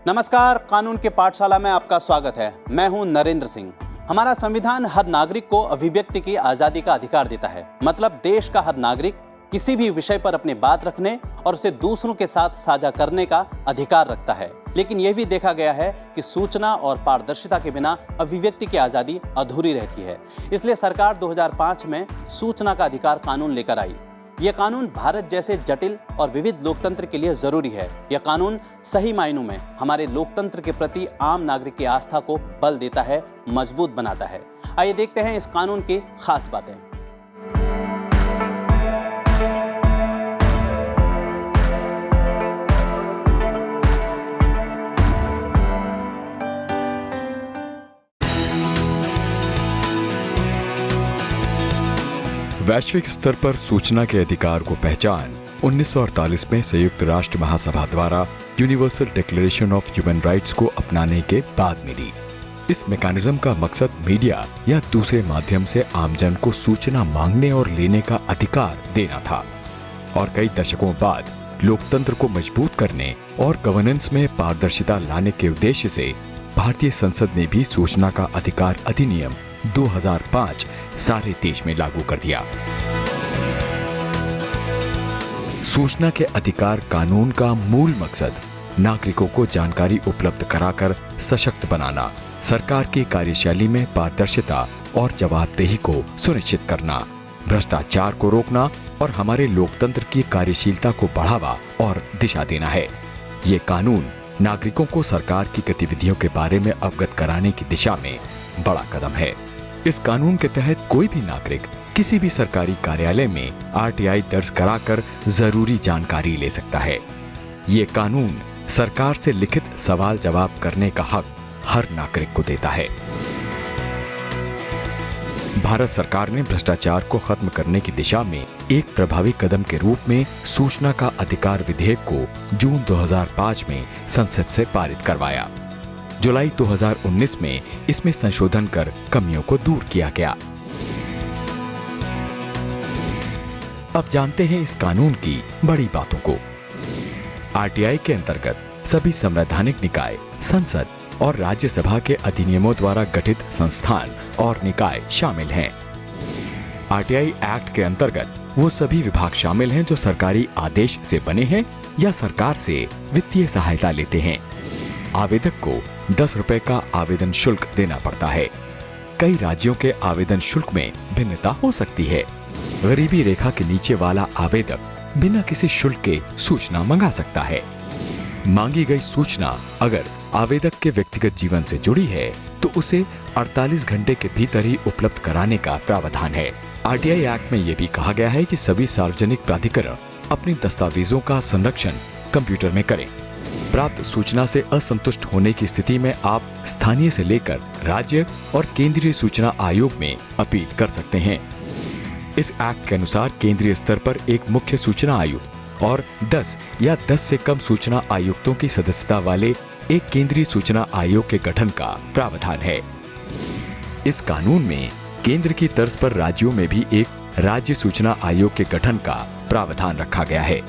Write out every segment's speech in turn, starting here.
नमस्कार, कानून के पाठशाला में आपका स्वागत है। मैं हूं नरेंद्र सिंह। हमारा संविधान हर नागरिक को अभिव्यक्ति की आजादी का अधिकार देता है। मतलब देश का हर नागरिक किसी भी विषय पर अपनी बात रखने और उसे दूसरों के साथ साझा करने का अधिकार रखता है। लेकिन यह भी देखा गया है कि सूचना और पारदर्शिता के बिना अभिव्यक्ति की आजादी अधूरी रहती है। इसलिए सरकार 2005 में सूचना का अधिकार कानून लेकर आई। यह कानून भारत जैसे जटिल और विविध लोकतंत्र के लिए जरूरी है। यह कानून सही मायनों में हमारे लोकतंत्र के प्रति आम नागरिक की आस्था को बल देता है, मजबूत बनाता है। आइए देखते हैं इस कानून की खास बातें। वैश्विक स्तर पर सूचना के अधिकार को पहचान 1948 में संयुक्त राष्ट्र महासभा द्वारा universal declaration of human rights को अपनाने के बाद मिली। इस मैकेनिज्म का मकसद मीडिया या दूसरे माध्यम से आमजन को सूचना मांगने और लेने का अधिकार देना था। और कई दशकों बाद लोकतंत्र को मजबूत करने और गवर्नेंस में पारदर्शिता लाने के उद्देश्य से भारतीय संसद ने भी सूचना का अधिकार अधिनियम 2005 सारे देश में लागू कर दिया। सूचना के अधिकार कानून का मूल मकसद नागरिकों को जानकारी उपलब्ध कराकर सशक्त बनाना, सरकार की कार्यशैली में पारदर्शिता और जवाबदेही को सुनिश्चित करना, भ्रष्टाचार को रोकना और हमारे लोकतंत्र की कार्यशीलता को बढ़ावा और दिशा देना है। ये कानून नागरिकों को सरकार की गतिविधियों के बारे में अवगत कराने की दिशा में बड़ा कदम है। इस कानून के तहत कोई भी नागरिक किसी भी सरकारी कार्यालय में आरटीआई दर्ज कराकर जरूरी जानकारी ले सकता है। ये कानून सरकार से लिखित सवाल जवाब करने का हक हर नागरिक को देता है। भारत सरकार ने भ्रष्टाचार को खत्म करने की दिशा में एक प्रभावी कदम के रूप में सूचना का अधिकार विधेयक को जून 2005 में संसद से पारित करवाया। जुलाई 2019 में इसमें संशोधन कर कमियों को दूर किया गया। अब जानते हैं इस कानून की बड़ी बातों को। आरटीआई के अंतर्गत सभी संवैधानिक निकाय, संसद और राज्यसभा के अधिनियमों द्वारा गठित संस्थान और निकाय शामिल हैं। आरटीआई एक्ट के अंतर्गत वो सभी विभाग शामिल हैं जो सरकारी आदेश से बने हैं या सरकार से वित्तीय सहायता लेते हैं। आवेदक को 10 रुपए का आवेदन शुल्क देना पड़ता है। कई राज्यों के आवेदन शुल्क में भिन्नता हो सकती है। गरीबी रेखा के नीचे वाला आवेदक बिना किसी शुल्क के सूचना मंगा सकता है। मांगी गई सूचना अगर आवेदक के व्यक्तिगत जीवन से जुड़ी है तो उसे 48 घंटे के भीतर ही उपलब्ध कराने का प्रावधान है। आरटीआई एक्ट में यह भी कहा गया है कि सभी सार्वजनिक प्राधिकरण अपने दस्तावेजों का संरक्षण कंप्यूटर में करें। प्राप्त सूचना से असंतुष्ट होने की स्थिति में आप स्थानीय से लेकर राज्य और केंद्रीय सूचना आयोग में अपील कर सकते हैं। इस एक्ट के अनुसार केंद्रीय स्तर पर एक मुख्य सूचना आयुक्त और 10 या 10 से कम सूचना आयुक्तों की सदस्यता वाले एक केंद्रीय सूचना आयोग के गठन का प्रावधान है। इस कानून में केंद्र की तर्ज पर राज्यों में भी एक राज्य सूचना आयोग के गठन का प्रावधान रखा गया है।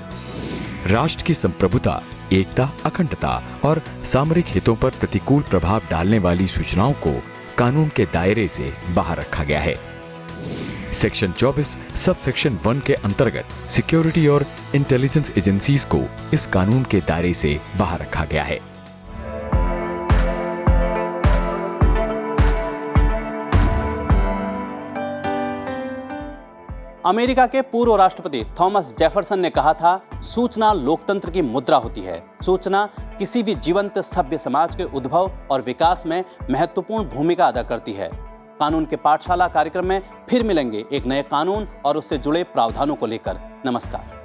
राष्ट्र की संप्रभुता, एकता, अखंडता और सामरिक हितों पर प्रतिकूल प्रभाव डालने वाली सूचनाओं को कानून के दायरे से बाहर रखा गया है। सेक्शन 24 सब सेक्शन 1 के अंतर्गत सिक्योरिटी और इंटेलिजेंस एजेंसीज को इस कानून के दायरे से बाहर रखा गया है। अमेरिका के पूर्व राष्ट्रपति थॉमस जेफरसन ने कहा था, सूचना लोकतंत्र की मुद्रा होती है। सूचना किसी भी जीवंत सभ्य समाज के उद्भव और विकास में महत्वपूर्ण भूमिका अदा करती है। कानून के पाठशाला कार्यक्रम में फिर मिलेंगे एक नए कानून और उससे जुड़े प्रावधानों को लेकर। नमस्कार।